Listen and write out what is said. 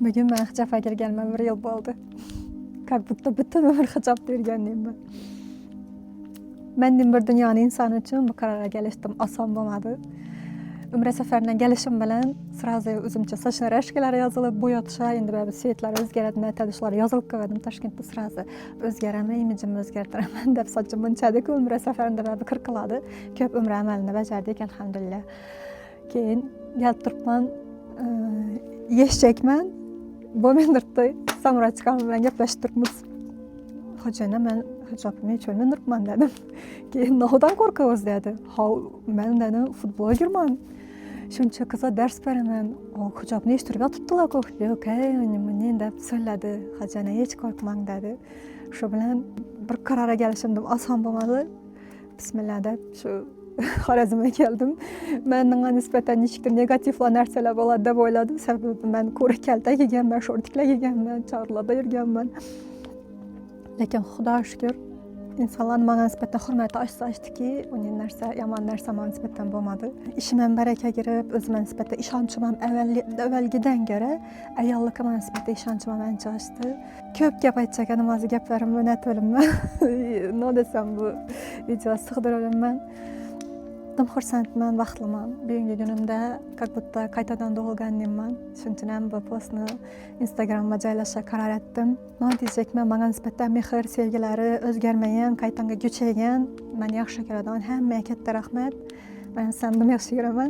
Bugün ben hicap'a girgelmem 1 yıl oldu. Как будто bütün ömür hicap dergenliyim ben. Mendim bir dünyanın insanı için bu karara geliştim. Asan olmadı. Ümre seferinden gelişim bilen sırazı özümçe saçına reşkeler yazılıp boyatışa indi böyle siyetler özgeredin etedişler yazılıp koydum Taşkent'te sırazı özgereme imicimi özgertiremem dep saçımın çadık ümre seferinde böyle kırkıladı. Köp ümre emelini becerdik elhamdülillah. Keyin gelip turpman yeşecekmen bu mendirtdi. Samura çıkanım bilen gepleştirmiz. Hocana men hicapımı hiç ölmendirtman dedim. Keyin nohudan korkağız dedi. Men dedim futbola girmem. Şunca kıza ders veremem. O hicapını iştirip tuttular koktu. Okey, önümün dep söyledi. Hocana hiç korkmam dedi. Şu bilen bir karara gelişimdim. Asan olmadı. Bismillah dep şu Xorazmga keldim. Menga nisbatan nechikdir negativlar narsalar bo'ladi deb o'yladim. Sababi men ko'rik kalta kiyganman, shortiklar kiyganman, chorlarda yurganman. Lekin Xudoga shukr, insonlar menga nisbatan hurmati oshsa-oshdiki, uning narsa, yomon narsa menga nisbatan bo'lmadi. Ishimga baraka kirib, o'zimga nisbatan ishonchim ham avvalgidan ko'ra ayollikka menga nisbatan ishonchim ham ancha oshdi. Ko'p gap aytchagan hozir gaplarimni unutolibman. Nima desam bu video sig'dirolibman. Dim xursandman, baxtliman. Bugungi kunimda как будто qaytadan tug'ilganman. Shuning uchun ham bu postni Instagramga joylashga qaror etdim. Nima diyecekman, menga nisbatan mehr, sevgilari o'zgarmagan, qaytanga kuchaygan, meni yaxshi ko'radigan hammaga katta rahmat. Men seni yaxshi ko'raman.